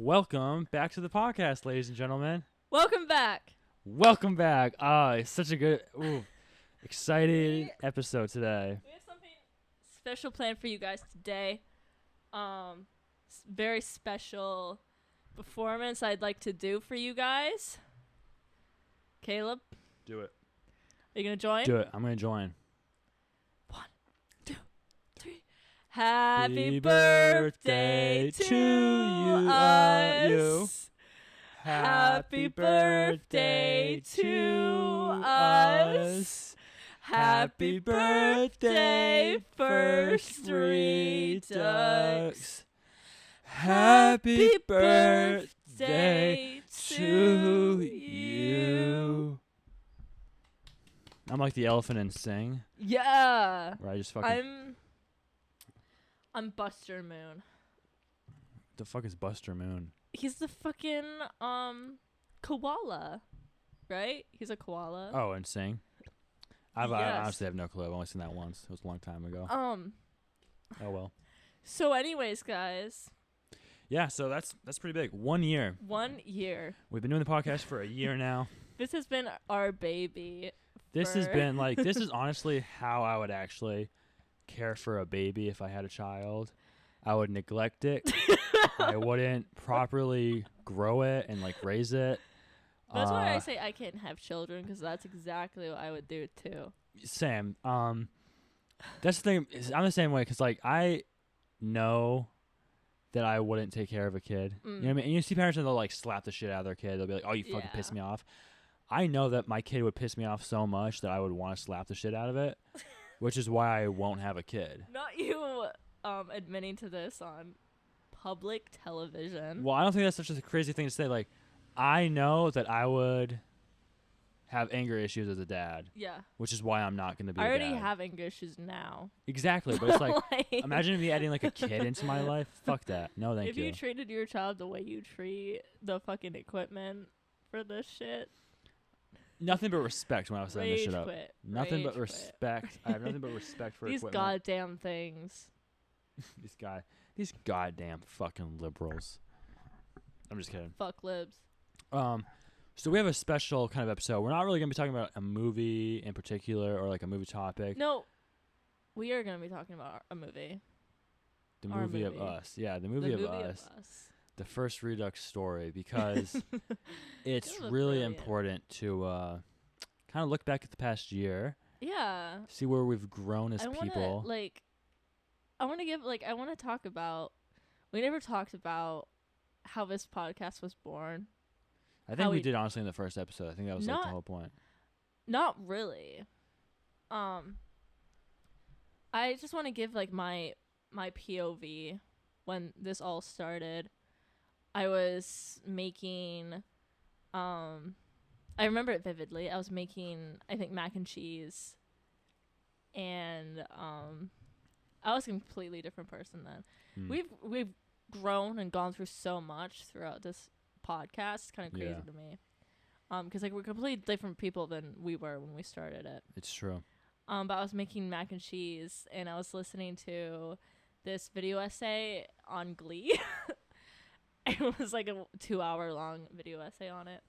Welcome back to the podcast, ladies and gentlemen. Welcome back. Welcome back. It's such a good, excited episode today. We have something special planned for you guys today. Very special performance I'd like to do for you guys. Caleb, Do it. are you gonna join? Do it. I'm going to join. 1, 2, 3. Happy birthday to us. Happy birthday to us. Happy birthday, Furst Redux. Happy birthday to you. I'm like the elephant in Sing, Yeah. where I just fucking... I'm Buster Moon. The fuck is Buster Moon? He's the fucking koala, right? He's a koala. Oh, and Sing? I Yes. honestly have no clue. I've only seen that once. It was a long time ago. Oh, well. So anyways, guys, Yeah, so that's pretty big. 1 year. 1 year. We've been doing the podcast for a year now. This has been our baby. This has been like, this is honestly how I would actually care for a baby if I had a child. I would neglect it. I wouldn't properly grow it and like raise it. That's why I say I can't have children, because that's exactly what I would do too. Sam, that's the thing. I'm the same way, because like I know that I wouldn't take care of a kid. You know what I mean? And you see parents and they'll like slap the shit out of their kid. They'll be like, "Oh, you fucking pissed me off." I know that my kid would piss me off so much that I would want to slap the shit out of it, which is why I won't have a kid. Not you admitting to this on public television. Well, I don't think that's such a crazy thing to say. Like, I know that I would have anger issues as a dad. Yeah. Which is why I'm not going to be I a already dad. have anger issues now. Exactly, but it's like, imagine me adding like a kid into my life. Fuck that. No, thank you. If you treated your child the way you treat the fucking equipment for this shit. Nothing but respect when I was setting this shit up. Quit. Nothing but Rage respect. I have nothing but respect for these equipment. goddamn things. These goddamn fucking liberals. I'm just kidding. Fuck libs. So we have a special kind of episode. We're not really going to be talking about a movie in particular or like a movie topic. No, we are going to be talking about a movie. The movie of us. Yeah, the movie of us. The Furst Redux story, because it's really important to kind of look back at the past year. Yeah. See where we've grown as people. I want to talk about, we never talked about how this podcast was born. I think we did, honestly, in the first episode. I think that was like the whole point. Not really. I just want to give like my POV when this all started. I was making, I remember it vividly. I was making, I think, mac and cheese, and I was a completely different person then. We've grown and gone through so much throughout this podcast. It's kind of crazy to me, because like we're completely different people than we were when we started it. It's true. But I was making mac and cheese, and I was listening to this video essay on Glee. It was like a 2-hour long video essay on it.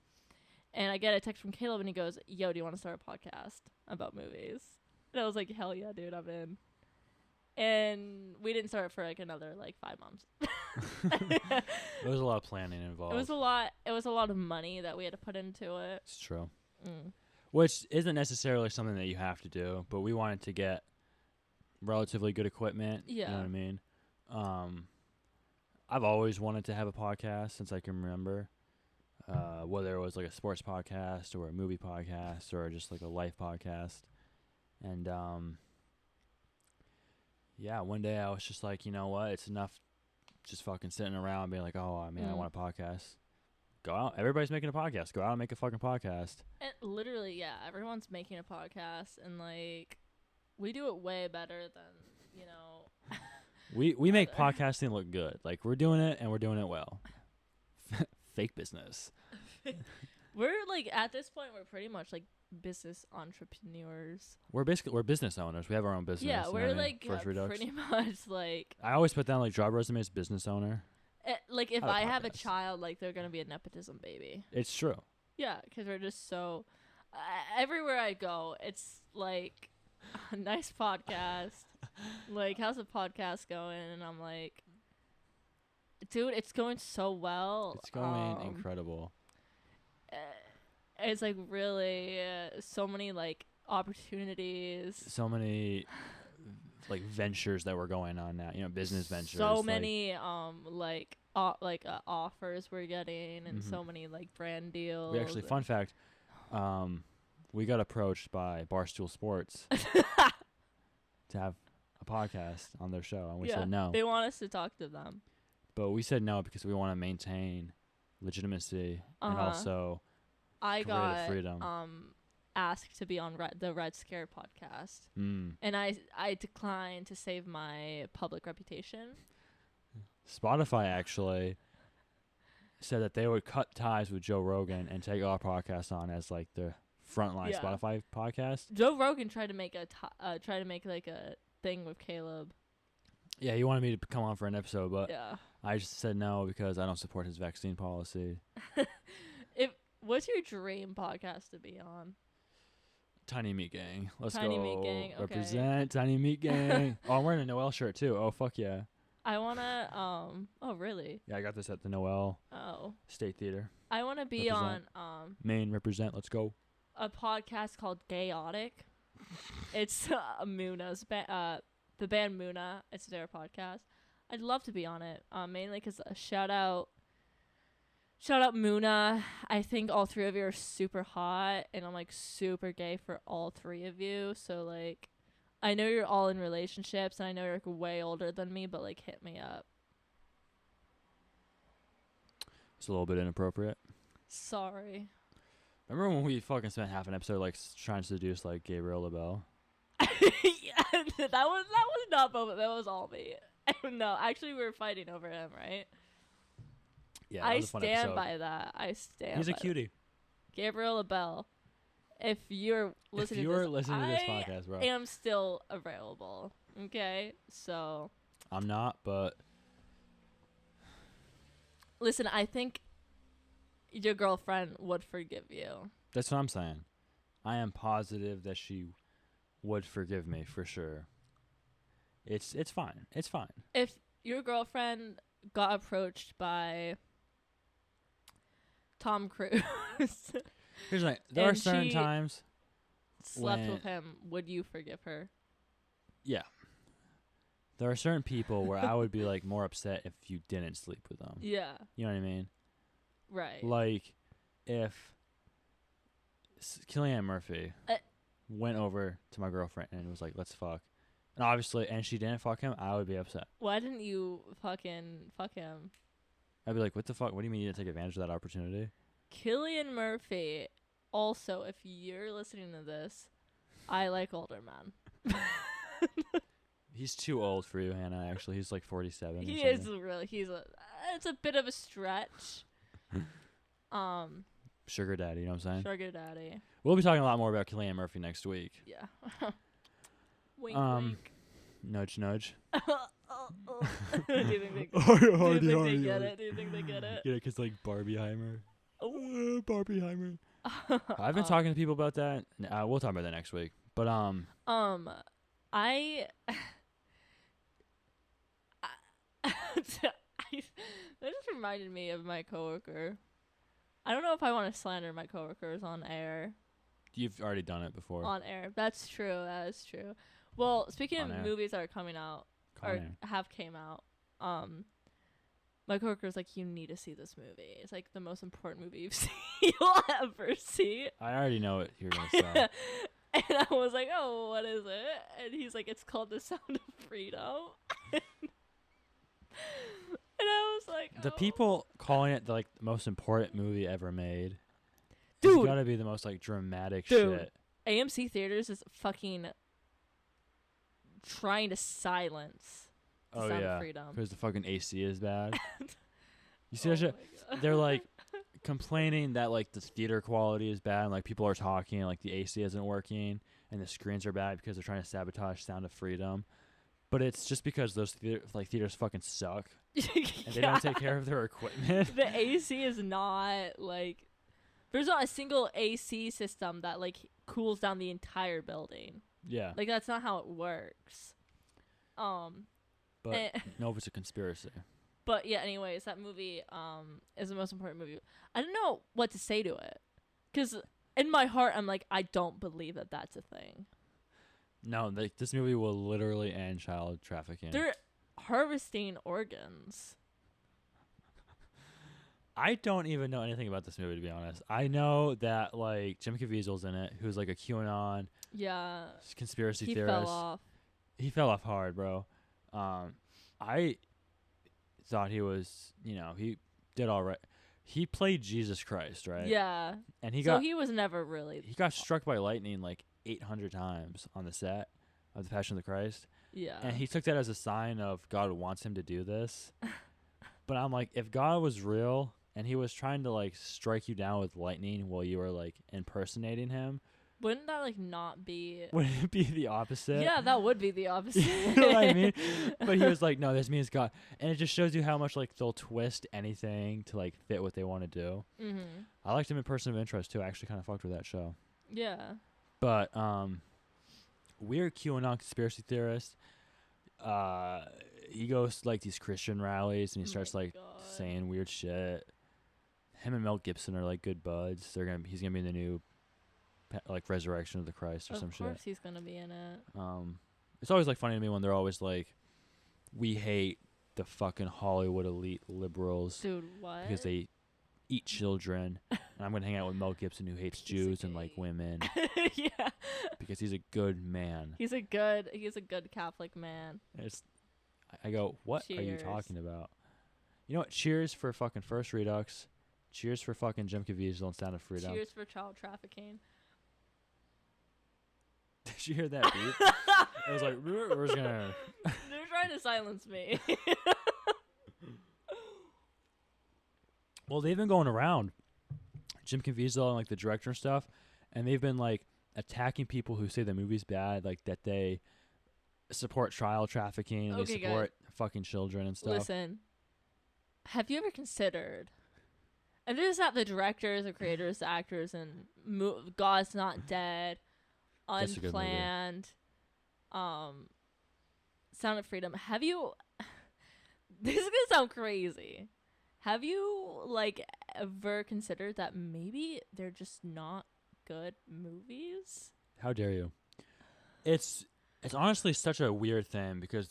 And I get a text from Caleb, and he goes, "Yo, do you want to start a podcast about movies?" And I was like, "Hell yeah, dude, I'm in." And we didn't start for like another like 5 months. There was a lot of planning involved. It was a lot of money that we had to put into it. It's true. Which isn't necessarily something that you have to do, but we wanted to get relatively good equipment. Yeah. You know what I mean? I've always wanted to have a podcast since I can remember, whether it was like a sports podcast or a movie podcast or just like a life podcast. And yeah, one day I was just like, you know what? It's enough just fucking sitting around being like, oh, I mean, I want a podcast. Go out. Everybody's making a podcast. Go out and make a fucking podcast. And literally, yeah, everyone's making a podcast, and like we do it way better than, you know. We make podcasting look good. Like, we're doing it, and we're doing it well. Fake business. We're like, at this point, we're pretty much like business entrepreneurs. We're business owners. We have our own business. Yeah, we're like Furst Redux. pretty much like. I always put down like job resumes, business owner. Like if Have a I have a podcast. child, like they're gonna be a nepotism baby. It's true. Yeah, because we're just so. Everywhere I go, it's like a nice podcast. Like, how's the podcast going? And I'm like, dude, it's going so well. It's going incredible. It's like really so many like opportunities. So many like ventures that were going on now. Business ventures. So many offers we're getting, and so many like brand deals. We actually, fun fact, we got approached by Barstool Sports to have a podcast on their show, and we said no. They want us to talk to them, but we said no because we want to maintain legitimacy and also I got freedom. Asked to be on the Red Scare podcast, and I declined to save my public reputation. Spotify actually said that they would cut ties with Joe Rogan and take our podcast on as like the frontline Spotify podcast. Joe Rogan tried to make like a thing with Caleb. Yeah, he wanted me to come on for an episode, but yeah. I just said no because I don't support his vaccine policy. What's your dream podcast to be on? Tiny Meat Gang. Let's Tiny go. Meat Gang. Okay. Represent Tiny Meat Gang. Oh, I'm wearing a Noel shirt too. Oh, fuck yeah. I wanna. Oh, really? Yeah, I got this at the Noel State Theater. I wanna be Represent. on Maine represent. Let's go. a podcast called Gayotic. It's Muna's the band Muna. It's their podcast. I'd love to be on it. Mainly because shout out Muna. I think all three of you are super hot, and I'm like super gay for all three of you. So like, I know you're all in relationships, and I know you're like way older than me, but like, hit me up. It's a little bit inappropriate. Sorry. Remember when we fucking spent half an episode like trying to seduce like Gabriel LaBelle? Yeah, that was not both. That was all me. No, actually, we were fighting over him, right? Yeah, that I was a fun stand episode. by that. He's a cutie. Gabriel LaBelle. If you're listening to this podcast, bro, I am still available. Okay, so I'm not, but listen, I think your girlfriend would forgive you. that's what I'm saying. I am positive that she would forgive me for sure. It's fine. It's fine. If your girlfriend got approached by Tom Cruise, Here's the thing. There are certain times slept when- with him, would you forgive her? Yeah. There are certain people where I would be like more upset if you didn't sleep with them. Yeah. You know what I mean? Right. Like if Cillian Murphy went over to my girlfriend and was like, "Let's fuck," and obviously, and she didn't fuck him, I would be upset. Why didn't you fucking fuck him? I'd be like, "What the fuck? What do you mean you didn't take advantage of that opportunity?" Cillian Murphy. Also, if you're listening to this, I like older men. He's too old for you, Hannah. Actually, he's like 47. He or is something. really. It's a bit of a stretch. Sugar daddy. You know what I'm saying? Sugar daddy. We'll be talking a lot more about Cillian Murphy next week. Yeah. Wink, wink. Nudge, nudge. Do you think they get it? Do you think they get it? Yeah, because like Barbieheimer. Oh. Barbieheimer. I've been talking to people about that. We'll talk about that next week. But that just reminded me of my coworker. I don't know if I want to slander my coworkers on air. You've already done it before. On air. That's true. That is true. Well, speaking of movies that are coming out have came out, my coworker's like, you need to see this movie. It's like the most important movie you'll ever see. I already know what you're gonna say. And I was like, oh, what is it? And he's like, it's called The Sound of Freedom. And I was like, The people calling it the most important movie ever made. Dude. It's gotta be the most dramatic Dude. shit. AMC Theaters is fucking trying to silence The Sound of Freedom. Because the fucking AC is bad. You see that shit? They're like complaining that the theater quality is bad and people are talking and the AC isn't working and the screens are bad because they're trying to sabotage Sound of Freedom. But it's just because those theaters fucking suck. and they don't take care of their equipment. The AC is not like there's not a single AC system that like cools down the entire building. Yeah. Like that's not how it works. But no, it's a conspiracy. But yeah, anyways, that movie is the most important movie. I don't know what to say to it, because in my heart I'm like, I don't believe that that's a thing. No, this movie will literally end child trafficking. They're harvesting organs. I don't even know anything about this movie, to be honest. I know that like Jim Caviezel's in it, who's like a QAnon conspiracy theorist. He fell off. He fell off hard, bro. I thought he was, he did all right. He played Jesus Christ, right? Yeah. And he was never really. He got struck by lightning like 800 times on the set of The Passion of the Christ. Yeah. And he took that as a sign of God wants him to do this. But I'm like, if God was real and he was trying to like strike you down with lightning while you were like impersonating him, wouldn't that like not be? Wouldn't it be the opposite? Yeah, that would be the opposite. You know what I mean? But he was like, no, this means God. And it just shows you how much like they'll twist anything to like fit what they want to do. Mm-hmm. I liked him in Person of Interest too. I actually kind of fucked with that show. Yeah. But weird QAnon conspiracy theorist. He goes to like these Christian rallies and he starts like saying weird shit. Him and Mel Gibson are like good buds. He's gonna be in the new like Resurrection of the Christ or some shit. Of course he's gonna be in it. It's always like funny to me when they're always like, we hate the fucking Hollywood elite liberals. Dude, what? Because they eat children. And I'm gonna hang out with Mel Gibson who hates Jews and like women. Yeah. Because he's a good man. He's a good Catholic man. I go, what are you talking about? You know what? Cheers for fucking Furst Redux. Cheers for fucking Jim Caviezel and Sound of Freedom. Cheers for child trafficking. Did you hear that beat? I was like, we're just gonna. They're trying to silence me. Well, they've been going around, Jim Caviezel and like the director and stuff, and they've been like attacking people who say the movie's bad, like that they support child trafficking and they support fucking children and stuff. Listen, have you ever considered? And this is not the directors, the creators, the actors, and God's Not Dead, Unplanned, Sound of Freedom. Have you? This is gonna sound crazy. Have you like ever considered that maybe they're just not good movies? How dare you? It's honestly such a weird thing because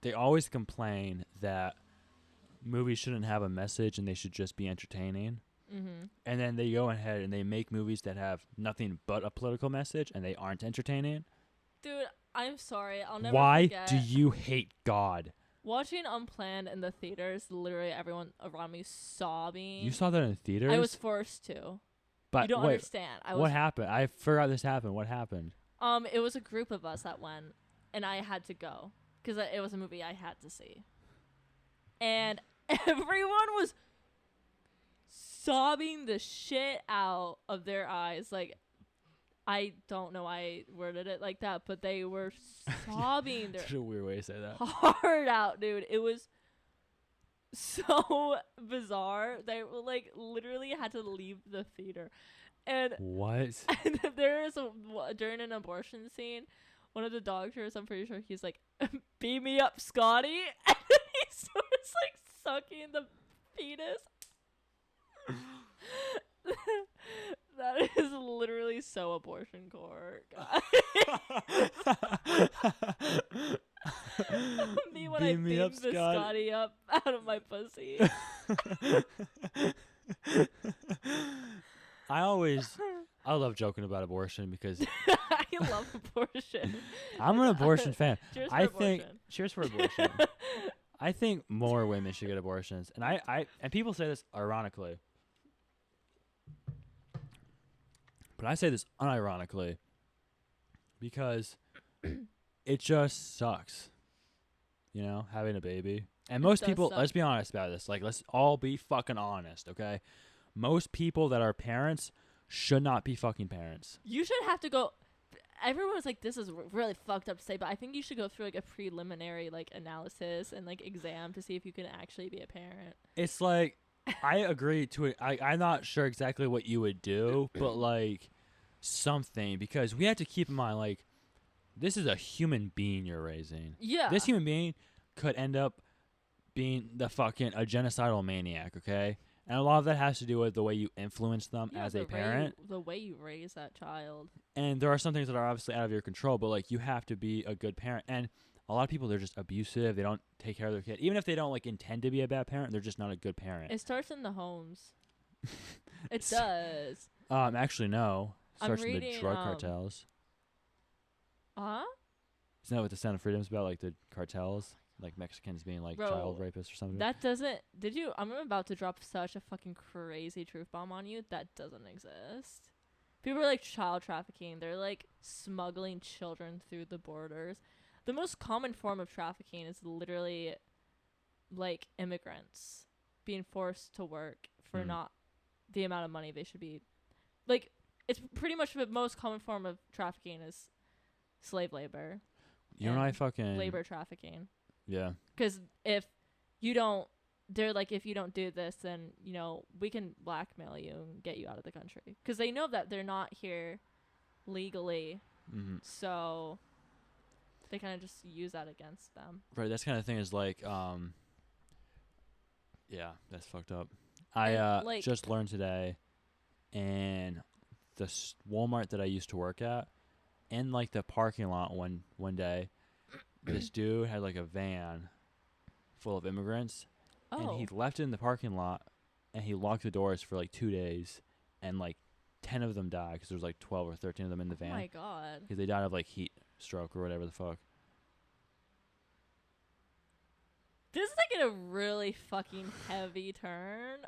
they always complain that movies shouldn't have a message and they should just be entertaining. Mm-hmm. And then they go ahead and they make movies that have nothing but a political message and they aren't entertaining. Dude, I'm sorry. I'll never Why forget. do you hate God? Watching Unplanned in the theaters, literally everyone around me sobbing. You saw that in theaters? I was forced to. But you don't understand. What happened? I forgot this happened. What happened? It was a group of us that went, and I had to go because it was a movie I had to see. And everyone was sobbing the shit out of their eyes. Like, I don't know why I worded it like that, but they were sobbing their Such a weird way to say that. heart out, dude. It was so bizarre. They like literally had to leave the theater. And what? And there is during an abortion scene, one of the doctors, I'm pretty sure he's like, "Beam me up, Scotty," and then he starts like sucking the fetus. That is literally so abortion core. Me when I beam the Scotty up out of my pussy. I love joking about abortion because I love abortion. I'm an abortion fan. Cheers for abortion. Cheers for abortion. I think more women should get abortions, and and people say this ironically, but I say this unironically because it just sucks, having a baby. And most people, let's be honest about this. Like, let's all be fucking honest, okay? Most people that are parents should not be fucking parents. You should have to go. everyone was like, this is really fucked up to say, but I think you should go through like a preliminary like analysis and like exam to see if you can actually be a parent. It's like, I agree to it. I'm not sure exactly what you would do, but like something, because we have to keep in mind, like, this is a human being you're raising. Yeah. This human being could end up being a genocidal maniac, okay? And a lot of that has to do with the way you influence them as a parent. The way you raise that child. And there are some things that are obviously out of your control, but like, you have to be a good parent. And a lot of people, they're just abusive. They don't take care of their kid. Even if they don't like intend to be a bad parent, they're just not a good parent. It starts in the homes. It does. Actually, no. It starts in the drug cartels. Huh? Isn't that what the Sound of Freedom is about? Like the cartels? Like Mexicans being like child rapists or something? That doesn't... I'm about to drop such a fucking crazy truth bomb on you. That doesn't exist. People are like child trafficking. They're like smuggling children through the borders. The most common form of trafficking is literally like immigrants being forced to work for not the amount of money they should be. Like, it's pretty much the most common form of trafficking is slave labor. You know, I fucking... labor trafficking. Yeah. Because if you don't... They're like, if you don't do this, then, you know, we can blackmail you and get you out of the country. Because they know that they're not here legally. Mm-hmm. So they kind of just use that against them. Right, that's kind of thing is like... yeah, that's fucked up. I like, just learned today, and the Walmart that I used to work at, in like the parking lot one day, this dude had like a van full of immigrants, and he left it in the parking lot, and he locked the doors for like 2 days, and like 10 of them died because there was like 12 or 13 of them in the van. Oh my god! Because they died of like heat stroke or whatever the fuck. This is like a really fucking heavy turn.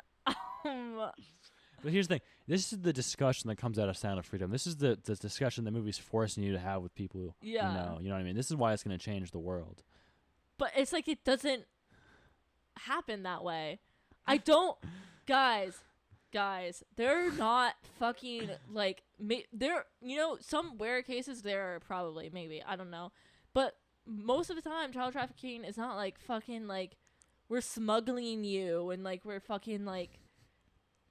But here's the thing. This is the discussion that comes out of Sound of Freedom. This is the discussion the movie's forcing you to have with people you know. You know what I mean? This is why it's going to change the world. But it's like it doesn't happen that way. I don't... Guys, they're not fucking, like... They're, you know, some rare cases there are probably, maybe, I don't know. But most of the time, child trafficking is not like fucking, like, we're smuggling you and, like, we're fucking, like...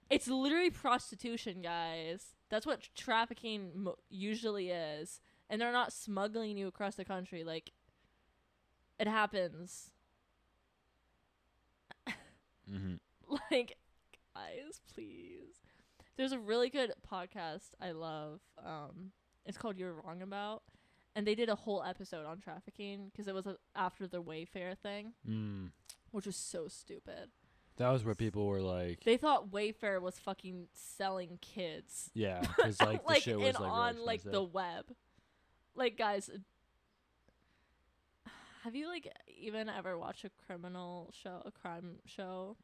It's literally prostitution, guys. That's what trafficking usually is. And they're not smuggling you across the country. Like, it happens. Mm-hmm. Like, guys, please. There's a really good podcast I love. It's called You're Wrong About. And they did a whole episode on trafficking because it was after the Wayfair thing. Which was so stupid. That was where people were like... They thought Wayfair was fucking selling kids. Yeah, because like, the shit was like on really like the web. Like, guys, have you like even ever watched a crime show?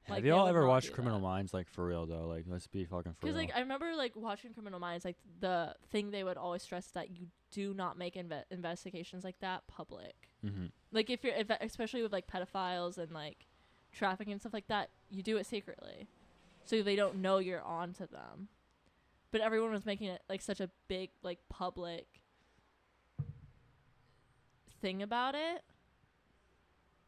Have y'all ever watched Criminal Minds? Like, for real though, like, let's be fucking for real. Because like I remember like watching Criminal Minds, like the thing they would always stress that you do not make investigations like that public. Mm-hmm. Like if especially with like pedophiles and like trafficking and stuff like that, you do it secretly, so they don't know you're on to them. But everyone was making it like such a big like public thing about it.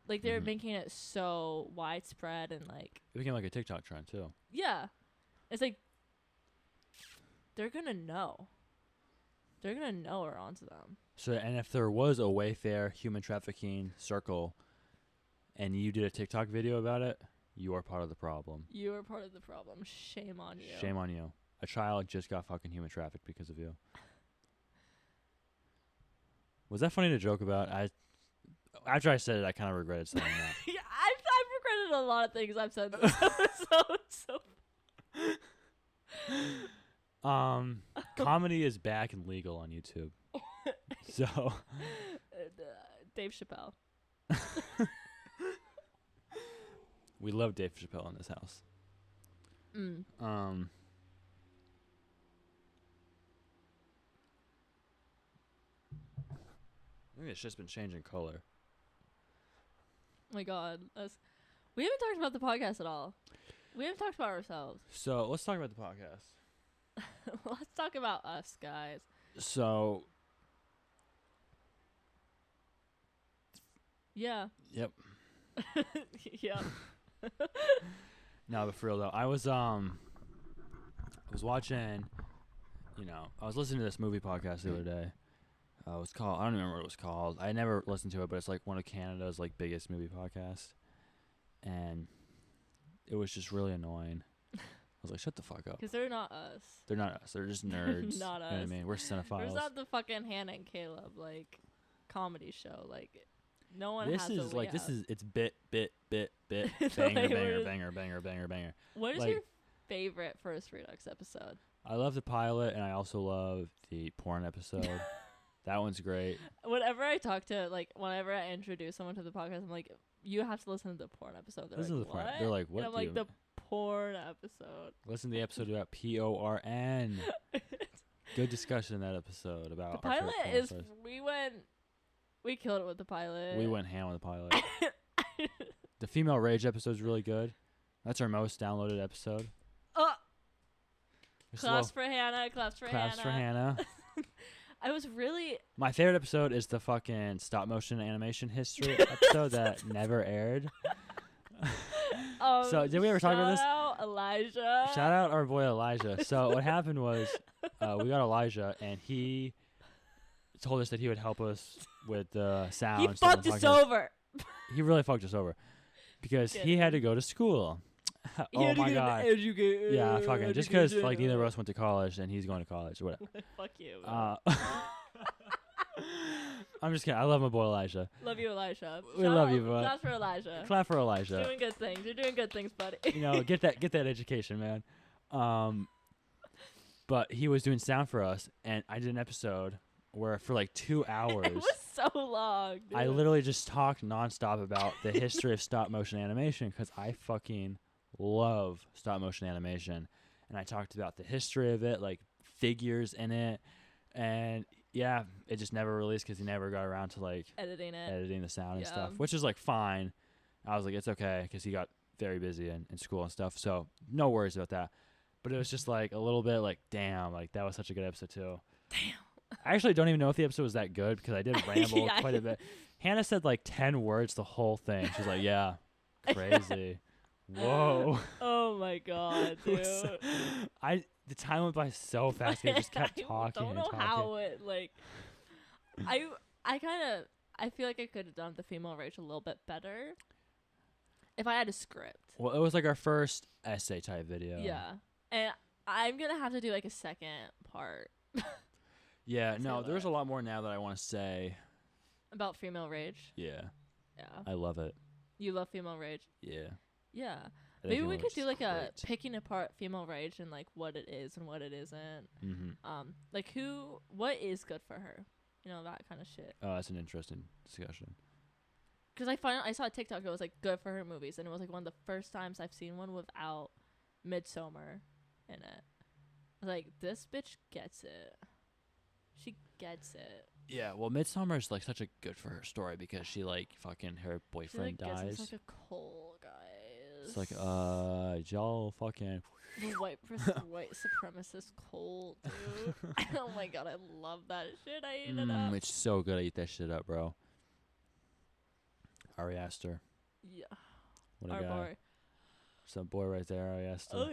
Like they were making it so widespread and like it became like a TikTok trend too. Yeah, it's like they're gonna know. They're gonna know we're onto them. So, and if there was a Wayfair human trafficking circle, and you did a TikTok video about it, you are part of the problem. You are part of the problem. Shame on you. Shame on you. A child just got fucking human trafficked because of you. Was that funny to joke about? After I said it, I kind of regretted saying that. Yeah, I've regretted a lot of things I've said in this episode. Comedy is back and legal on YouTube. So, Dave Chappelle. We love Dave Chappelle in this house. I think it's just been changing color. Oh my god. We haven't talked about the podcast at all. We haven't talked about ourselves. So, let's talk about the podcast. Let's talk about us, guys. So. Yeah. Yep. Yep. No, but for real though, I was watching, I was listening to this movie podcast the other day. It was called, I don't remember what it was called. I never listened to it, but it's like one of Canada's like biggest movie podcasts, and it was just really annoying. I was like, shut the fuck up. Because they're not us. They're not us. They're just nerds. Not us. You know what I mean? We're cinephiles. There's not the fucking Hannah and Caleb like comedy show. Like no one This has is like this is it's bit banger like banger. What is like, your favorite Furst Redux episode? I love the pilot, and I also love the porn episode. That one's great. Whenever I whenever I introduce someone to the podcast, I'm like, you have to listen to the porn episode. They're like, what? They're like, what? And I'm like, the porn episode. Listen to the episode about PORN. Good discussion in that episode about the pilot is. We killed it with the pilot. We went ham on the pilot. The female rage episode is really good. That's our most downloaded episode. Claps for Hannah. Claps for Hannah. I was really. My favorite episode is the fucking stop motion animation history episode that never aired. So did we ever talk about this? Shout out Elijah. Shout out our boy Elijah. So what happened was we got Elijah, and he told us that he would help us with the sound. He fucked us over. He really fucked us over because he had to go to school. Oh my god. Yeah, fucking. Just because like neither of us went to college, and he's going to college, whatever. Fuck you. I'm just kidding. I love my boy Elijah. Love you, Elijah. We love you, bud. Clap for Elijah. Clap for Elijah. Doing good things. You're doing good things, buddy. Get that education, man. But he was doing sound for us, and I did an episode where for like 2 hours. It was so long, dude. I literally just talked nonstop about the history of stop motion animation because I fucking love stop motion animation, and I talked about the history of it, like figures in it, and yeah, it just never released because he never got around to like editing the sound and stuff, which is like fine. I was like, it's okay because he got very busy in school and stuff, so no worries about that. But it was just like a little bit like, damn, like that was such a good episode too. Damn. I actually don't even know if the episode was that good because I did ramble quite a bit. Hannah said like 10 words the whole thing. She's like, yeah, crazy. Whoa. Oh my god, dude. The time went by so fast. I just kept talking. I don't know how it like. I feel like I could have done the female rage a little bit better if I had a script. Well, it was like our first essay type video. Yeah, and I'm gonna have to do like a second part. Yeah, no, there's a lot more now that I want to say about female rage. Yeah. Yeah. I love it. You love female rage. Yeah. Yeah. Maybe we could do like a picking apart female rage and like what it is and what it isn't. Mm-hmm. Like what is good for her, that kind of shit. Oh, that's an interesting discussion. Because I saw a TikTok that was like good for her movies, and it was like one of the first times I've seen one without Midsommar in it. I was like, this bitch gets it. She gets it. Yeah, well, Midsommar is like such a good for her story because she like fucking her boyfriend dies. It's like a cold, guys. It's like y'all fucking. The white supremacist cold, dude. Oh my god, I love that shit. I eat it up. It's so good. I eat that shit up, bro. Ari Aster. Yeah. What a Our guy. boy. Some boy right there, Ari Aster. Oh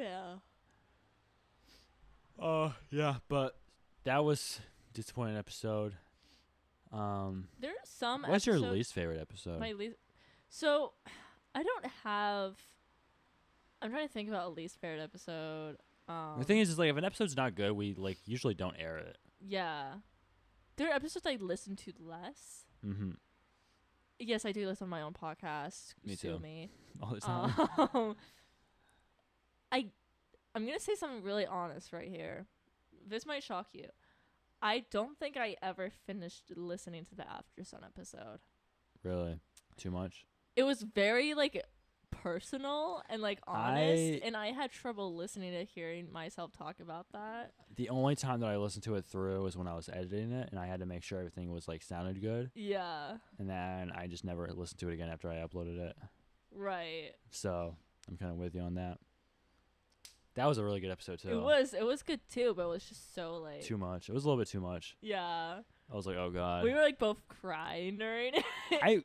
yeah. Yeah, but that was a disappointing episode. There are some. What's your least favorite episode? My least. So, I don't have. I'm trying to think about a least favorite episode. The thing is like if an episode's not good, we like usually don't air it. Yeah, there are episodes I listen to less. Mm-hmm. Yes, I do listen to my own podcast. Me Sue too. Me. All the time. I'm gonna say something really honest right here. This might shock you. I don't think I ever finished listening to the After Sun episode. Really? Too much? It was very like personal and like honest, and I had trouble listening to hearing myself talk about that. The only time that I listened to it through was when I was editing it, and I had to make sure everything was like sounded good. Yeah. And then I just never listened to it again after I uploaded it. Right. So I'm kind of with you on that. That was a really good episode too. It was good too, but it was just so like too much. It was a little bit too much. Yeah. I was like, oh god. We were like both crying during it.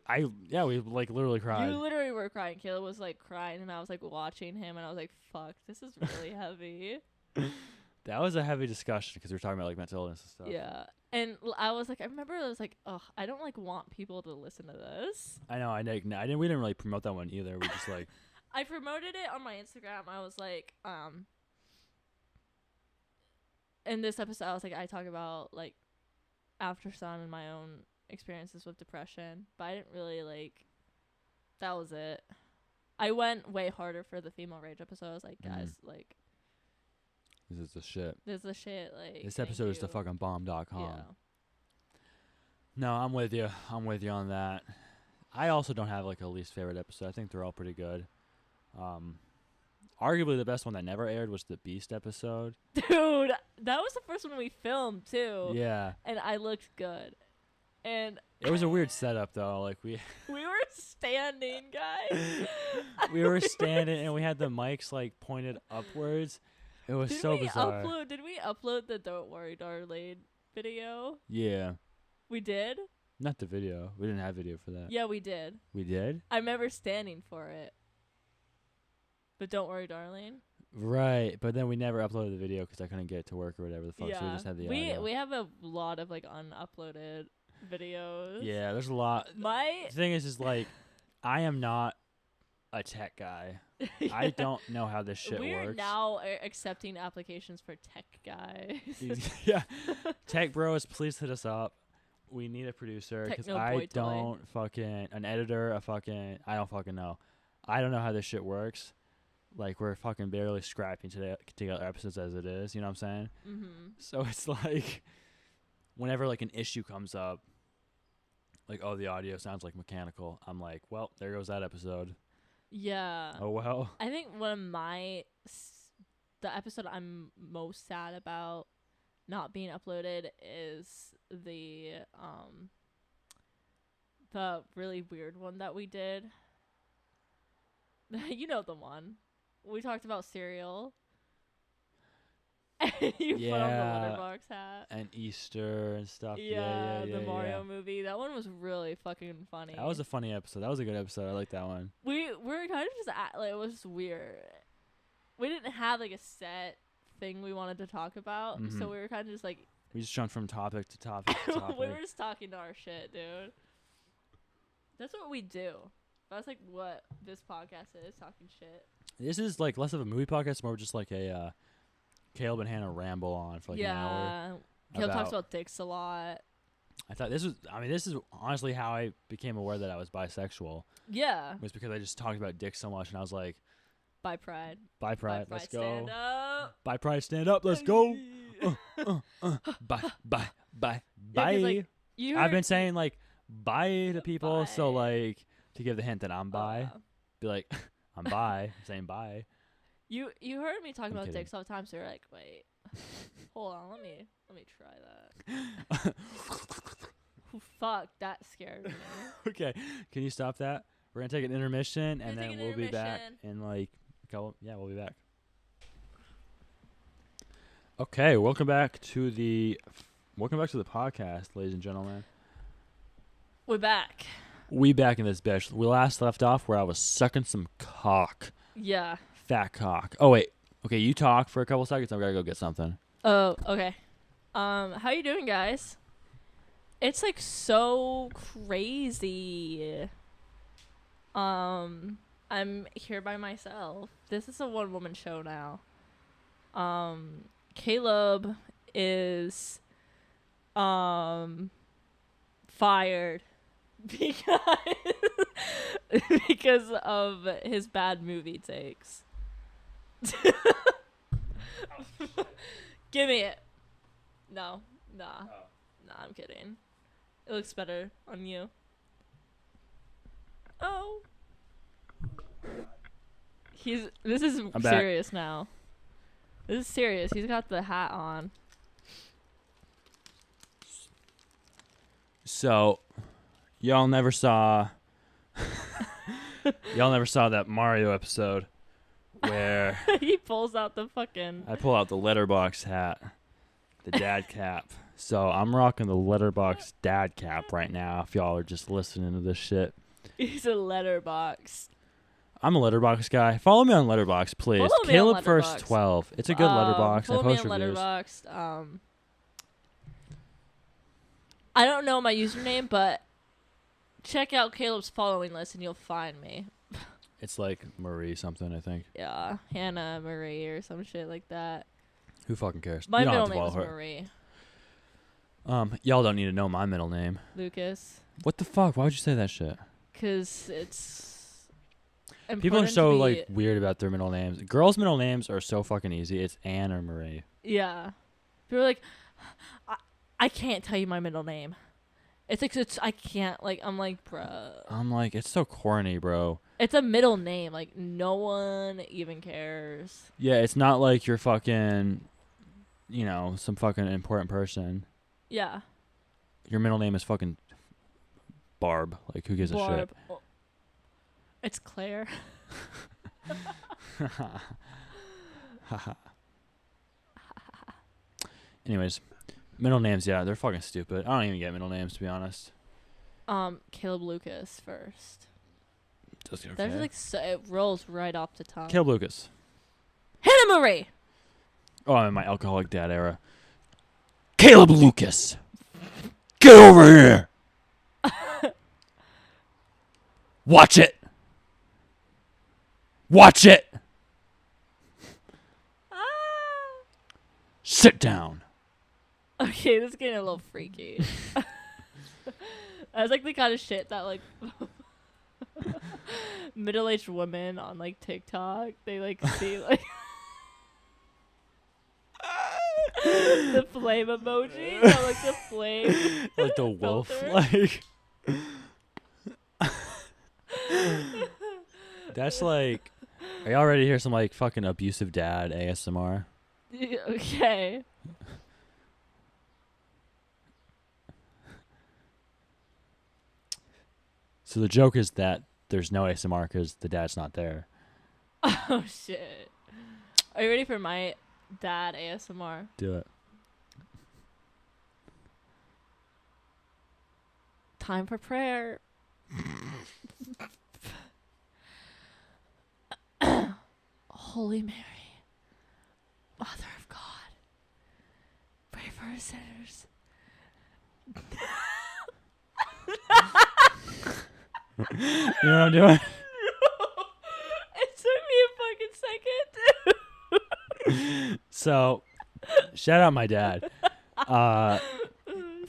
Yeah, we like literally cried. You literally were crying. Caleb was like crying, and I was like watching him, and I was like, "Fuck, this is really heavy." That was a heavy discussion because we were talking about like mental illness and stuff. Yeah, and I was like, I remember I was like, "Ugh, I don't like want people to listen to this." I know. I didn't. We didn't really promote that one either. We just like. I promoted it on my Instagram. I was like, in this episode, I was like, I talk about like after sun and my own experiences with depression, but I didn't really like. That was it. I went way harder for the female rage episode. I was like, guys, like. This is the shit. Like, this episode is the fucking bomb.com. Yeah. No, I'm with you. I'm with you on that. I also don't have like a least favorite episode. I think they're all pretty good. Arguably the best one that never aired was the Beast episode. Dude, that was the first one we filmed too. Yeah. And I looked good. And it was a weird setup though. Like we were standing, guys. We were standing and we had the mics like pointed upwards. It was so bizarre. Did we upload the Don't Worry Darlene video? Yeah. We did? Not the video. We didn't have video for that. Yeah, we did. We did? I remember standing for it. But Don't Worry Darlene. Right, but then we never uploaded the video because I couldn't get it to work or whatever the fuck, so we just had the audio. We have a lot of like unuploaded videos. Yeah, there's a lot. The thing is like, I am not a tech guy. Yeah. I don't know how this shit works. We're now accepting applications for tech guys. Yeah. Tech bros, please hit us up. We need a producer because I don't fucking, an editor, I don't fucking know. I don't know how this shit works. Like, we're fucking barely scrapping together episodes as it is, you know what I'm saying? Mm-hmm. So it's like, whenever like an issue comes up, like, oh, the audio sounds like mechanical, I'm like, well, there goes that episode. Yeah. Oh, well. I think the episode I'm most sad about not being uploaded is the really weird one that we did. You know the one. We talked about cereal. You put on the letterbox hat. And Easter and stuff. Yeah, the Mario movie. That one was really fucking funny. That was a funny episode. That was a good episode. I like that one. We were kind of just like, it was weird. We didn't have like a set thing we wanted to talk about, so we were kind of just like. We just jumped from topic to topic to topic. We were just talking to our shit, dude. That's what we do. That's like what this podcast is, talking shit. This is like less of a movie podcast, more just like a Caleb and Hannah ramble on for like an hour. Caleb talks about dicks a lot. I thought this is honestly how I became aware that I was bisexual. Yeah. It was because I just talked about dicks so much and I was like, Bi Pride. Bi Pride, let's go. Stand up. Bi Pride, stand up, let's go. Bye. Like, I've been saying like bye to people, so like to give the hint that I'm bi, be like I'm bi, I'm saying bye. You heard me talking about dicks all the time, so you're like, wait, hold on, let me try that. Fuck, that scared me. Okay, can you stop that? We're gonna take an intermission and then we'll be back in like a couple. Yeah, we'll be back. Okay, welcome back to the podcast, ladies and gentlemen. We're back. We back in this bitch. We last left off where I was sucking some cock. Yeah. Fat cock. Oh wait. Okay, you talk for a couple seconds. I've gotta go get something. Oh, okay. How you doing, guys? It's like so crazy. I'm here by myself. This is a one-woman show now. Caleb is fired because of his bad movie takes. Give me it. No, I'm kidding. It looks better on you. Oh. This is serious now. This is serious. He's got the hat on. So, y'all never saw that Mario episode where he pulls out the fucking. I pull out the letterbox hat, the dad cap. So I'm rocking the letterbox dad cap right now. If y'all are just listening to this shit, He's a letterbox. I'm a letterbox guy. Follow me on letterbox, please. Follow me Caleb on Furst Letterboxd. 12. It's a good letterbox. I Follow me post on reviews. Letterboxd. I don't know my username, but check out Caleb's following list and you'll find me. It's like Marie something, I think. Yeah, Hannah Marie or some shit like that. Who fucking cares? My You don't middle have to name is follow her. Marie. Y'all don't need to know my middle name. Lucas. What the fuck? Why would you say that shit? 'Cause it's People are important so to be- like weird about their middle names. Girls' middle names are so fucking easy. It's Anne or Marie. Yeah. People are like, I can't tell you my middle name. It's like I can't like I'm like, bruh. I'm like, it's so corny, bro. It's a middle name. Like no one even cares. Yeah, it's not like you're fucking, some fucking important person. Yeah. Your middle name is fucking Barb. Like, who gives a shit? Oh. It's Claire. Anyways, middle names, yeah, they're fucking stupid. I don't even get middle names, to be honest. Caleb Lucas first. Just okay. There's like it rolls right off the tongue. Caleb Lucas. Hannah Marie. Oh, I'm in my alcoholic dad era. Caleb Lucas. Get over here. Watch it. Watch it. Sit down. Okay, this is getting a little freaky. That's like the kind of shit that like middle-aged women on like TikTok they like see like the flame emoji, like the flame, like the wolf, filter. like. That's like. Are y'all ready to hear some like fucking abusive dad ASMR? Okay. So the joke is that there's no ASMR because the dad's not there. Oh shit. Are you ready for my dad ASMR? Do it. Time for prayer. Holy Mary, Mother of God, pray for us sinners. You know what I'm doing? It took me a fucking second. So, shout out my dad. For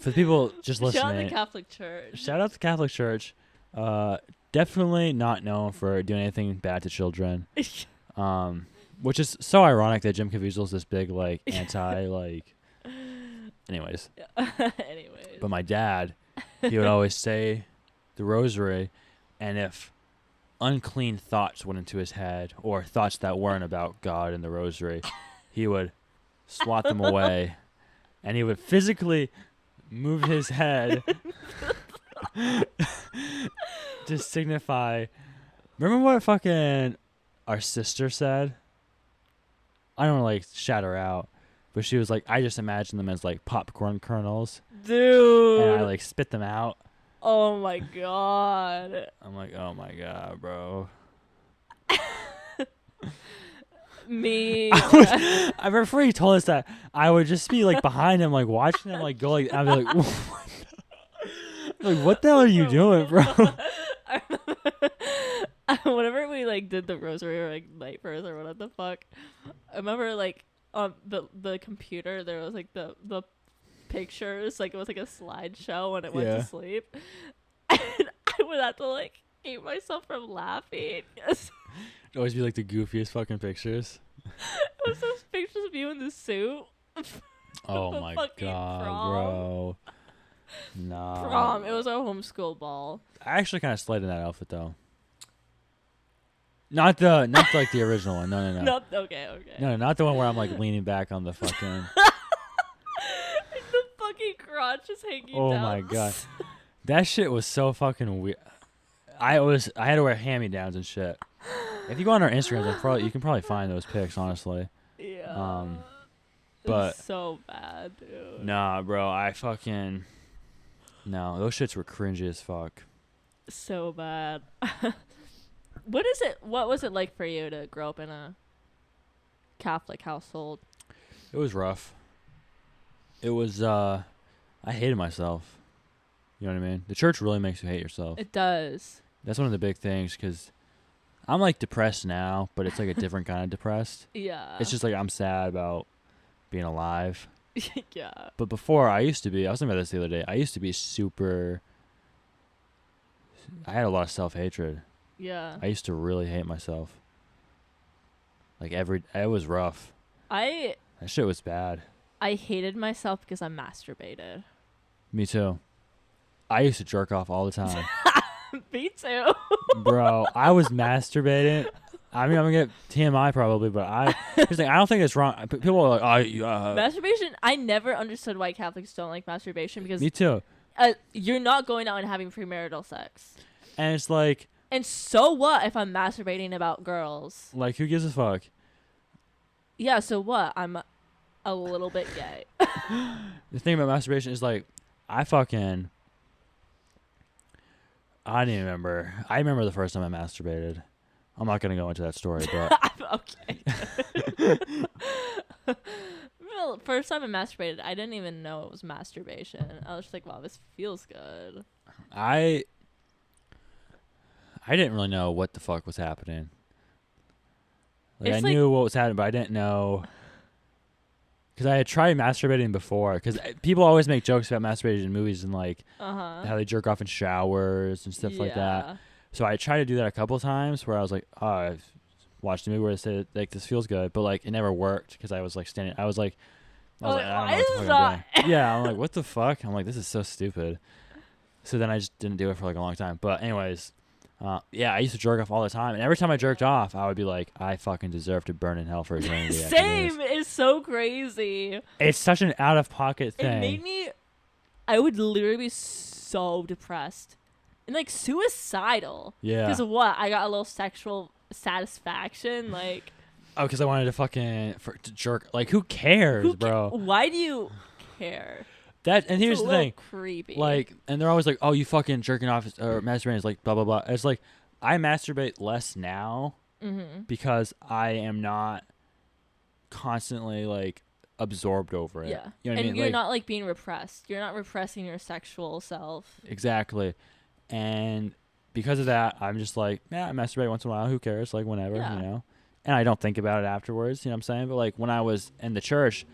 the people just listening. Shout out the Catholic Church. Shout out the Catholic Church. Definitely not known for doing anything bad to children. Which is so ironic that Jim Caviezel's this big like anti like. Anyways. Anyways. But my dad, he would always say the rosary, and if unclean thoughts went into his head or thoughts that weren't about God and the rosary, he would swat them away, and he would physically move his head to signify. Remember what fucking our sister said? I don't like shout her out, but she was like, I just imagine them as like popcorn kernels, Dude. and I like spit them out. Oh my god. I'm like, oh my god, bro. Me. Before he told us that, I would just be like behind him, like watching him like go like, I'd be like, what the hell are you doing, bro? Whenever we like did the rosary or like night prayers or whatever the fuck, I remember like on the computer there was like the pictures, like it was like a slideshow when it went to sleep, and I would have to like keep myself from laughing. It'd always be like the goofiest fucking pictures. It was those pictures of you in the suit. Oh my god, prom. bro. No. Prom. It was our homeschool ball. I actually kind of slayed in that outfit though. Not like the original one. No. Okay. No, not the one where I'm like leaning back on the fucking. The fucking crotch is hanging down. Oh my god, that shit was so fucking weird. I had to wear hand-me-downs and shit. If you go on our Instagram, you can probably find those pics, honestly. Yeah. But it's so bad, dude. Nah, bro, no, those shits were cringy as fuck. So bad. What was it like for you to grow up in a Catholic household? It was rough. It was, I hated myself. You know what I mean? The church really makes you hate yourself. It does. That's one of the big things, because I'm, like, depressed now, but it's, like, a different kind of depressed. Yeah. It's just, like, I'm sad about being alive. Yeah. But before, I was thinking about this the other day, I used to be I had a lot of self-hatred. Yeah. I used to really hate myself. Like, it was rough. That shit was bad. I hated myself because I masturbated. Me too. I used to jerk off all the time. Me too. Bro, I was masturbating. I mean, I'm going to get TMI probably, but I don't think it's wrong. People are like, masturbation, I never understood why Catholics don't like masturbation because... Me too. You're not going out and having premarital sex. And it's like... And so what if I'm masturbating about girls? Like, who gives a fuck? Yeah, so what? I'm a little bit gay. The thing about masturbation is, like, I don't even remember. I remember the first time I masturbated. I'm not going to go into that story, but... Okay. Well, first time I masturbated, I didn't even know it was masturbation. I was just like, wow, this feels good. I didn't really know what the fuck was happening. Like, I knew what was happening, but I didn't know... Because I had tried masturbating before. Because people always make jokes about masturbating in movies and, like, how they jerk off in showers and stuff like that. So I tried to do that a couple times where I was like, oh, I've watched a movie where they say, like, this feels good. But, like, it never worked because I was, like, I don't know what the fuck I'm doing. Yeah, I'm like, what the fuck? I'm like, this is so stupid. So then I just didn't do it for, like, a long time. But anyways, I used to jerk off all the time. And every time I jerked off, I would be like, I fucking deserve to burn in hell for eternity. Same. It's so crazy. It's such an out-of-pocket thing. It made me... I would literally be so depressed. And, like, suicidal. Yeah. Because of what? I got a little sexual satisfaction, like... Oh, because I wanted to jerk. Like, who cares, bro? Why do you care? And here's the thing. Creepy. Like, and they're always like, oh, you fucking jerking off or masturbating is like blah, blah, blah. It's like, I masturbate less now because I am not constantly, like, absorbed over it. Yeah. You know what I mean? You're not, like, being repressed. You're not repressing your sexual self. Exactly. And because of that, I'm just like, I masturbate once in a while. Who cares? Like, whenever, you know? And I don't think about it afterwards, you know what I'm saying? But, like, when I was in the church,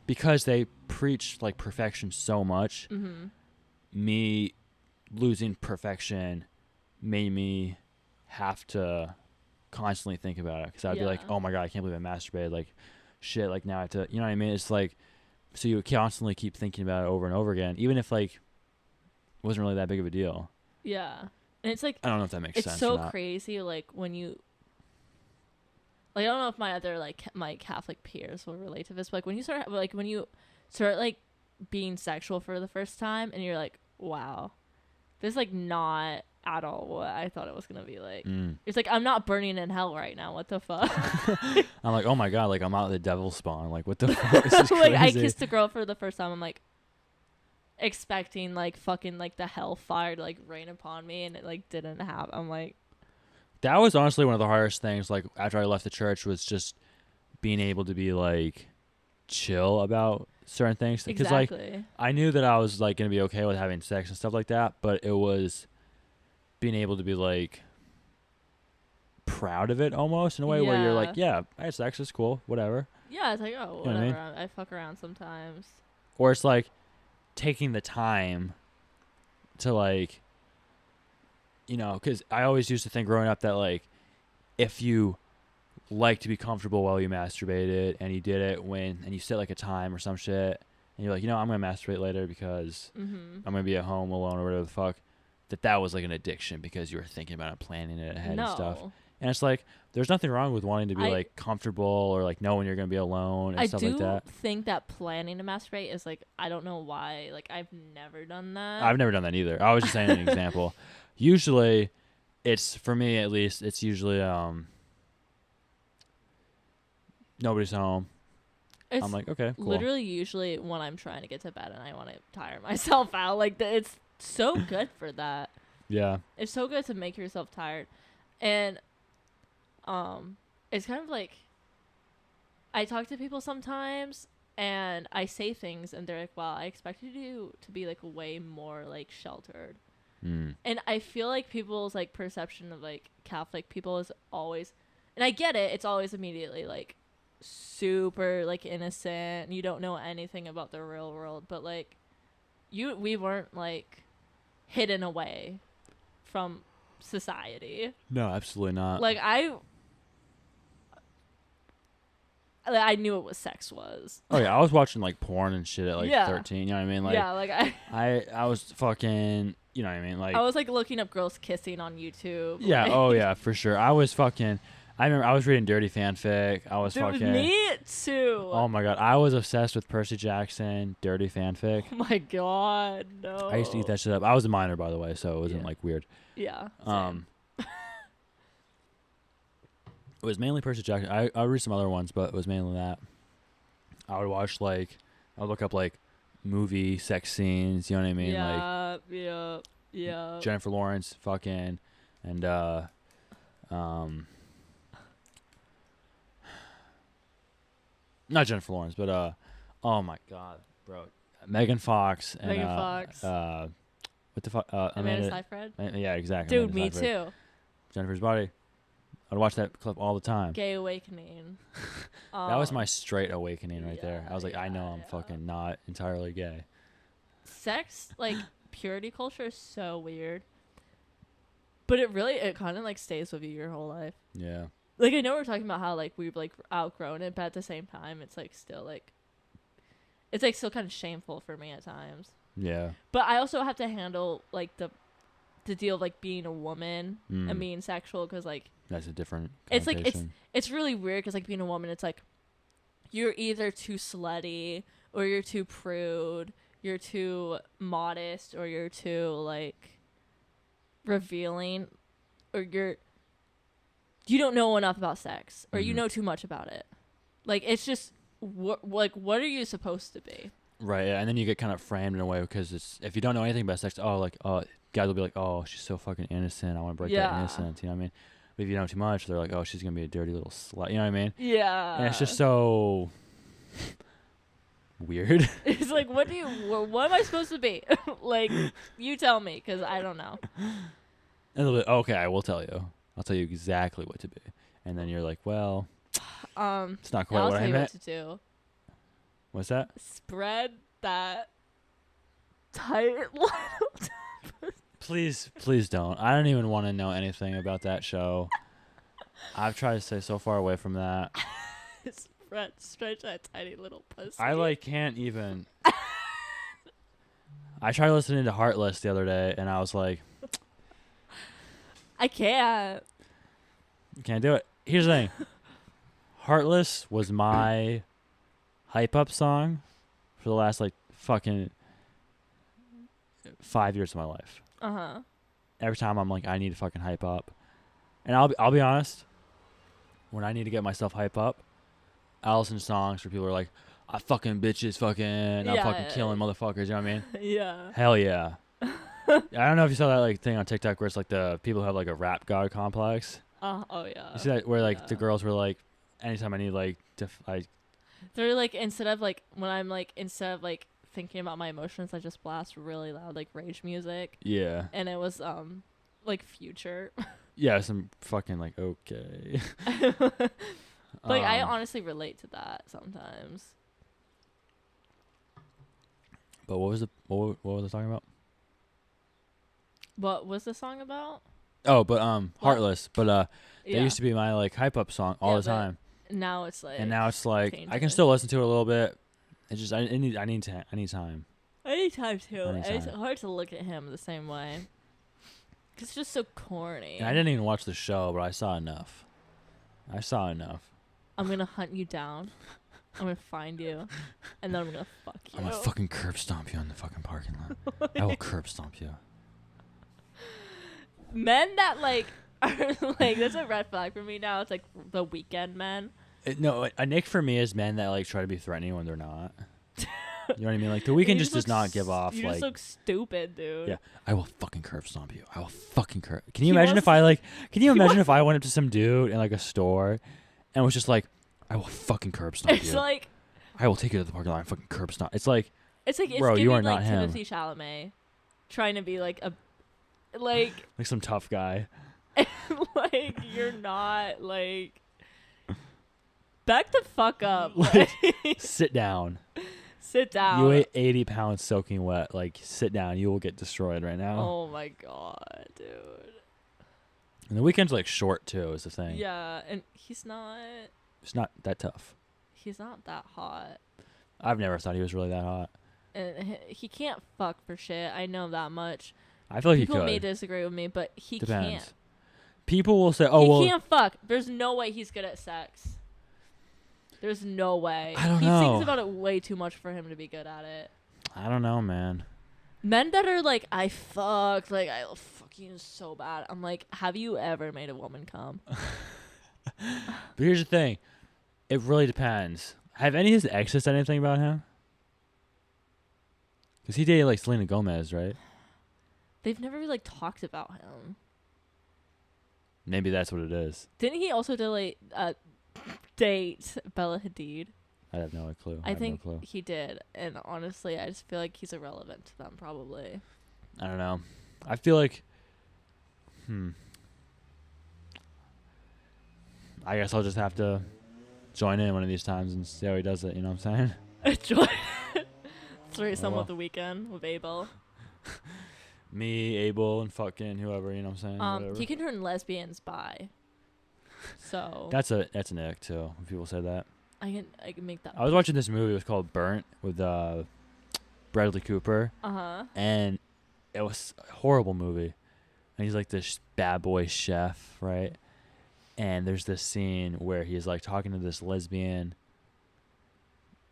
because they preach, like, perfection so much, me losing perfection made me have to constantly think about it. Because I'd be like, oh, my God, I can't believe I masturbated. Like, shit, like, now I have to, you know what I mean? It's like, so you would constantly keep thinking about it over and over again, even if, like, it wasn't really that big of a deal. Yeah. And it's like... I don't know if that makes sense. It's so crazy, like, when you... Like, I don't know if my other, like, my Catholic peers will relate to this, but, like, when you start, like, being sexual for the first time, and you're like, wow, this is, like, not at all what I thought it was going to be like. It's like, I'm not burning in hell right now. What the fuck? I'm like, oh, my God, like, I'm out of the devil's spawn. Like, what the fuck? This is crazy. Like, I kissed a girl for the first time. I'm, like, expecting, like, fucking, like, the hellfire to, like, rain upon me, and it, like, didn't happen. I'm like... That was honestly one of the hardest things, like, after I left the church, was just being able to be, like, chill about certain things. Because, like, I knew that I was, like, going to be okay with having sex and stuff like that, but it was being able to be, like, proud of it almost in a way where you're like, yeah, I had sex, it's cool, whatever. Yeah, it's like, oh, whatever. You know what I mean? I fuck around sometimes. Or it's, like, taking the time to, like... You know, because I always used to think growing up that, like, if you like to be comfortable while you masturbated and you did it and you set, like, a time or some shit, and you're like, you know, I'm going to masturbate later because I'm going to be at home alone or whatever the fuck, that was, like, an addiction because you were thinking about it, planning it ahead and stuff. And it's like, there's nothing wrong with wanting to be, like, comfortable or, like, knowing you're going to be alone and stuff like that. I do think that planning to masturbate is, like, I don't know why. Like, I've never done that. I've never done that either. I was just saying an example. Usually, it's for me at least. It's usually nobody's home. It's I'm like, okay, cool. literally usually when I'm trying to get to bed and I want to tire myself out. Like it's so good for that. Yeah. It's so good to make yourself tired, and it's kind of like I talk to people sometimes and I say things and they're like, "Wow, I expected you to be like way more like sheltered." And I feel like people's like perception of like Catholic people is always, and I get it, it's always immediately like super like innocent. You don't know anything about the real world, but like we weren't like hidden away from society. No, absolutely not. Like I knew what sex was. Oh yeah, I was watching like porn and shit at like 13. You know what I mean? Like, yeah, like I was fucking. You know what I mean? Like I was like looking up girls kissing on YouTube. Yeah. Like, Oh yeah, for sure. I was fucking. I remember I was reading dirty fanfic. I was dude, fucking. me too. Oh my god, I was obsessed with Percy Jackson, dirty fanfic. Oh my god, no. I used to eat that shit up. I was a minor, by the way, so it wasn't like weird. Yeah. It was mainly Percy Jackson. I read some other ones, but it was mainly that. I would watch like, I would look up like movie sex scenes. You know what I mean? Yeah. Like, yeah. Jennifer Lawrence, fucking, and not Jennifer Lawrence, but oh my god, bro, Megan Fox and Megan Fox. what the fuck? Amanda Seyfried. Yeah, exactly. Dude, Amanda me Seyfried. too. Jennifer's Body. I'd watch that clip all the time. Gay Awakening. That was my straight awakening right there. I was like, I know I'm fucking not entirely gay. Sex, like purity culture, is so weird. But it kind of like stays with you your whole life. Yeah. Like I know we're talking about how like we've like outgrown it, but at the same time, it's like still like, it's like still kind of shameful for me at times. Yeah. But I also have to handle like the deal of like being a woman and being sexual, because like that's a different. It's like it's really weird because like being a woman, it's like you're either too slutty or you're too prude, you're too modest, or you're too like revealing, or you don't know enough about sex, or you know too much about it. Like it's just what are you supposed to be? Right, yeah. And then you get kind of framed in a way because it's, if you don't know anything about sex, guys will be like, oh, she's so fucking innocent, I want to break that innocence, you know what I mean? But if you know too much, they're like, oh, she's gonna be a dirty little slut, you know what I mean? Yeah. And it's just so weird. It's like, what am I supposed to be? Like, you tell me, because I don't know. And they'll be, okay, I will tell you. I'll tell you exactly what to be. And then you're like, well, it's not quite what I meant. I'll tell you what to do. What's that? Spread that tight little. Please don't. I don't even want to know anything about that show. I've tried to stay so far away from that. Stretch that tiny little pussy. I like can't even. I tried listening to Heartless the other day, and I was like, I can't. Can't do it. Here's the thing. Heartless was my hype up song for the last like fucking 5 years of my life. Every time I'm like, I need to fucking hype up, and I'll be honest. When I need to get myself hype up, I'll listen to songs where people are like, I fucking bitches fucking, I'm fucking killing motherfuckers. You know what I mean? Yeah. Hell yeah. I don't know if you saw that like thing on TikTok where it's like the people who have like a rap god complex. Oh yeah. You see that where like the girls were like, anytime I need like to like. They're like, instead of like thinking about my emotions, I just blast really loud like rage music. Yeah. And it was like Future. Yeah, some fucking like okay. Like I honestly relate to that sometimes. But what was I talking about? What was the song about? Oh, but Heartless. But that used to be my like hype up song all the time. Now it's like. And now it's like I can still listen to it a little bit. It's just I need time. Anytime too. It's hard to look at him the same way. It's just so corny. And I didn't even watch the show, but I saw enough. I'm gonna hunt you down. I'm gonna find you, and then I'm gonna fuck you. I'm gonna fucking curb stomp you in the fucking parking lot. I will curb stomp you. Men that like are like that's a red flag for me now. It's like the weekend men. No, a nick for me is men that like try to be threatening when they're not. You know what I mean? Like the weekend just does not give off. You like, just look stupid, dude. Yeah, I will fucking curb stomp you. I will fucking curb. Can you imagine if I like? Can you imagine if I went up to some dude in like a store, and was just like, I will fucking curb stomp you. It's like, I will take you to the parking lot and fucking curb stomp. It's like, bro, you are like not him. Timothy Chalamet, trying to be like a, like some tough guy. like you're not like. Back the fuck up. Like, sit down. Sit down. You weigh 80 pounds soaking wet. Like, sit down. You will get destroyed right now. Oh my god, dude. And the weekend's like short too, is the thing. Yeah, and he's not. It's not that tough. He's not that hot. I've never thought he was really that hot. And he can't fuck for shit. I know that much. I feel like People he could. may disagree with me, but he Depends. can't. People will say, "Oh, he can't fuck." There's no way he's good at sex. There's no way. I don't he know. He thinks about it way too much for him to be good at it. I don't know, man. Men that are like, I fucked, like, I'll fuck you so bad. I'm like, have you ever made a woman come? But here's the thing. It really depends. Have any of his exes said anything about him? Because he dated, like, Selena Gomez, right? They've never really, like, talked about him. Maybe that's what it is. Didn't he also date Bella Hadid? I have no clue. I think he did. And honestly, I just feel like he's irrelevant to them, probably. I don't know. I feel like... I guess I'll just have to join in one of these times and see how he does it. You know what I'm saying? Join. Threesome with the weekend with Abel. Me, Abel, and fucking whoever. You know what I'm saying? Whatever. He can turn lesbians bi. So that's an ick too. When people say that. I can make that. I was watching this movie. It was called Burnt with Bradley Cooper. And it was a horrible movie. And he's like this bad boy chef, right? And there's this scene where he's like talking to this lesbian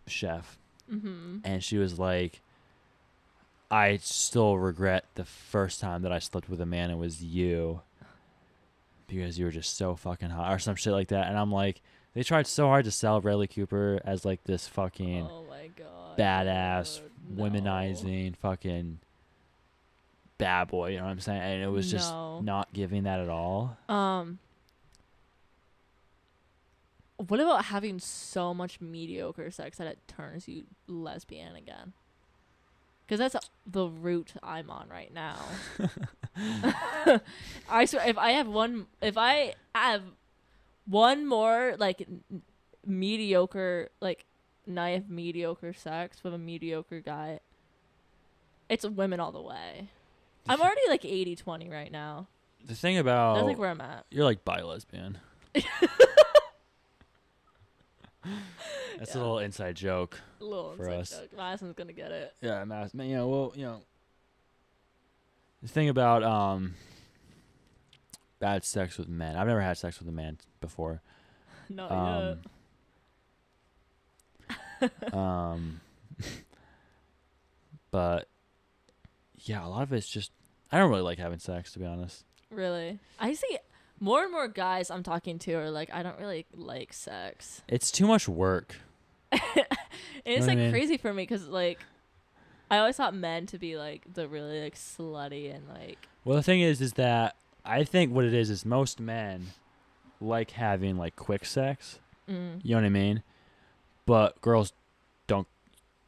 chef, and she was like, "I still regret the first time that I slept with a man. It was you." Because you were just so fucking hot or some shit like that. And I'm like, they tried so hard to sell Bradley Cooper as like this fucking badass, womanizing fucking bad boy. You know what I'm saying? And it was just not giving that at all. What about having so much mediocre sex that it turns you lesbian again? Because that's the route I'm on right now. I swear, if I have one more like mediocre like night of mediocre sex with a mediocre guy, it's women all the way. I'm already like 80-20 right now. The thing about that's like where I'm at. You're like bi-lesbian. That's a little inside joke for us. Joke. Madison's gonna get it. Yeah, Madison. You know, well, you know, the thing about bad sex with men. I've never had sex with a man before. No, but yeah, a lot of it's just I don't really like having sex, to be honest. Really, I see. More and more guys I'm talking to are like, I don't really like sex. It's too much work. It's like crazy for me because like, I always thought men to be like the really like slutty and like. Well, the thing is that I think what it is most men like having like quick sex. You know what I mean? But girls don't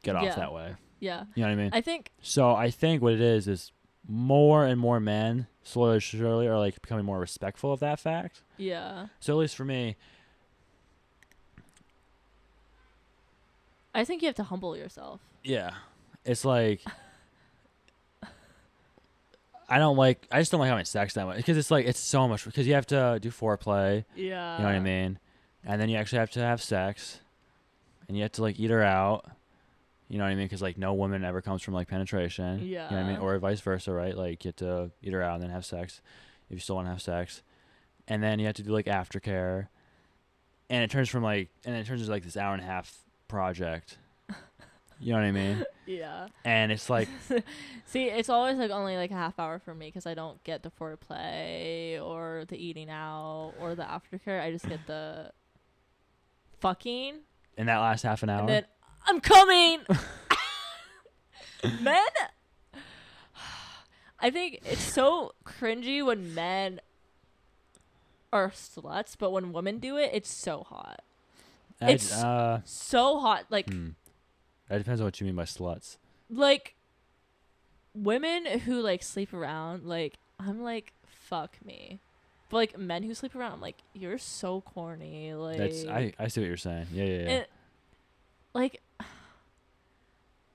get off that way. Yeah. You know what I mean? I think. So I think what it is more and more men slowly or surely are like becoming more respectful of that fact. Yeah. So at least for me, I think you have to humble yourself. Yeah. It's like I just don't like having sex that much because it's like it's so much because you have to do foreplay. Yeah. You know what I mean? And then you actually have to have sex and you have to like eat her out. You know what I mean? Because, like, no woman ever comes from, like, penetration. Yeah. You know what I mean? Or vice versa, right? Like, you have to eat her out and then have sex if you still want to have sex. And then you have to do, like, aftercare. And it turns into, like, this hour and a half project. You know what I mean? Yeah. And it's like, see, it's always like only like a half hour for me because I don't get the foreplay or the eating out or the aftercare. I just get the fucking. in that last half an hour. And then I'm coming. Men, I think it's so cringy when men are sluts, but when women do it, it's so hot. It's so hot. Like, that depends on what you mean by sluts. Like, women who like sleep around, like, I'm like, fuck me. But like men who sleep around, I'm like, you're so corny. Like, I see what you're saying. Yeah. And, like,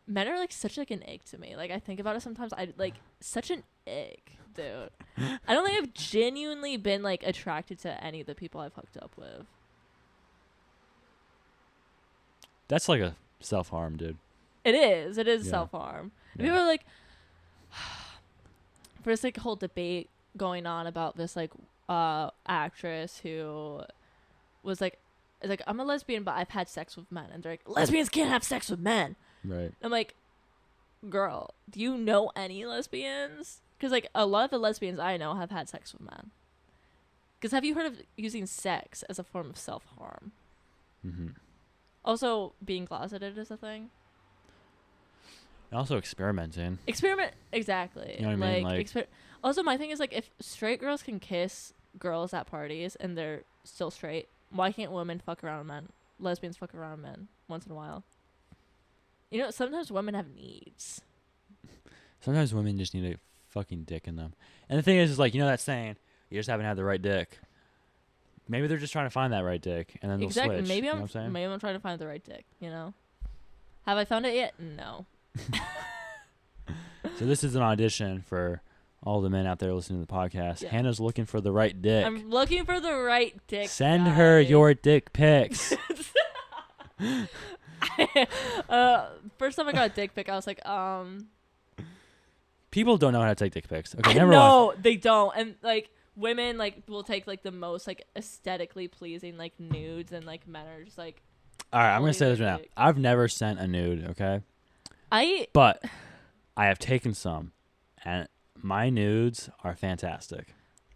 men are like such like an egg to me. Like, I think about it sometimes. I like such an egg, dude. I don't think I've genuinely been like attracted to any of the people I've hooked up with. That's like a self-harm, dude. It is self-harm. Yeah. People are like, there's like a whole debate going on about this like actress who was like I'm a lesbian, but I've had sex with men, and they're like, lesbians can't have sex with men. Right. I'm like, girl, do you know any lesbians? Because like a lot of the lesbians I know have had sex with men. Because have you heard of using sex as a form of self-harm? Mm-hmm. Also, being closeted is a thing. And also experimenting. Exactly. You know what I mean? Like, also, my thing is, like, if straight girls can kiss girls at parties and they're still straight, why can't women fuck around men? Lesbians fuck around men once in a while. You know, sometimes women have needs. Sometimes women just need a fucking dick in them. And the thing is like, you know that saying, you just haven't had the right dick. Maybe they're just trying to find that right dick, and then they'll switch. Maybe you know what I'm maybe I'm trying to find the right dick, you know? Have I found it yet? No. So this is an audition for all the men out there listening to the podcast. Yeah. Hannah's looking for the right dick. I'm looking for the right dick. Send her your dick pics. First time I got a dick pic, I was like, People don't know how to take dick pics. Okay, never mind. No, they don't. And like women like will take like the most like aesthetically pleasing like nudes, and like men are just like. All right, I'm gonna say this right now. I've never sent a nude. Okay. But I have taken some, and my nudes are fantastic.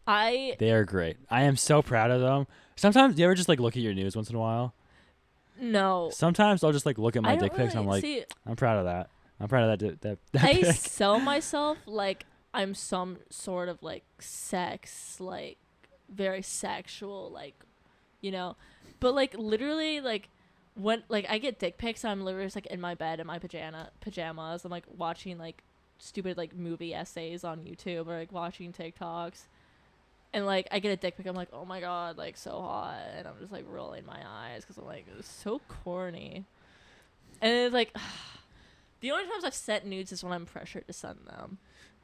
They are great. I am so proud of them. Sometimes, do you ever just like look at your nudes once in a while? No. Sometimes I'll just like look at my dick pics and I'm like, I'm proud of that. I'm proud of that I pic. sell myself like I'm some sort of like sex, like very sexual, like, you know, but like literally like when like I get dick pics, I'm literally just like in my bed in my pajamas. I'm like watching like stupid like movie essays on YouTube or like watching TikToks. And, like, I get a dick pic, I'm like, oh, my God, like, so hot. And I'm just, like, rolling my eyes because I'm, like, it's so corny. And it's, like, the only times I've sent nudes is when I'm pressured to send them.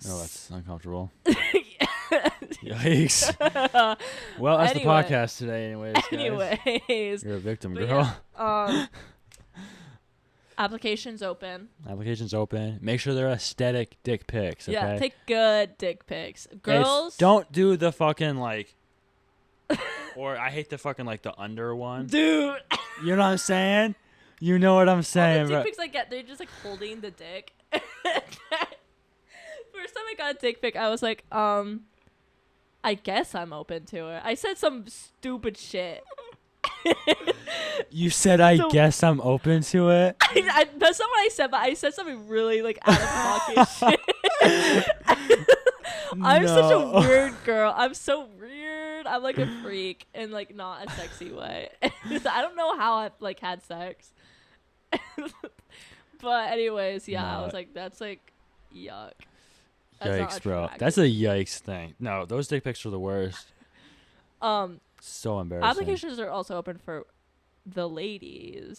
Oh, that's uncomfortable. Yikes. Well, that's the podcast today anyways, guys. You're a victim, girl. Yeah, applications open. Make sure they're aesthetic dick pics, okay? Yeah, take good dick pics. Girls. Don't do the fucking, like, or I hate the fucking, like, the under one. Dude. You know what I'm saying? You know what I'm saying, all the dick pics I get, they're just, like, holding the dick. First time I got a dick pic, I was like, I guess I'm open to it. I said some stupid shit. You said, I guess I'm open to it? That's not what I said, but I said something really, like, out of pocket shit. I'm such a weird girl. I'm so weird. I'm, like, a freak in, like, not a sexy way. I don't know how I've, like, had sex. But anyways, yeah, I was like, that's, like, yuck. Yikes, bro. That's a yikes thing. No, those dick pics are the worst. So embarrassing. Applications are also open for the ladies.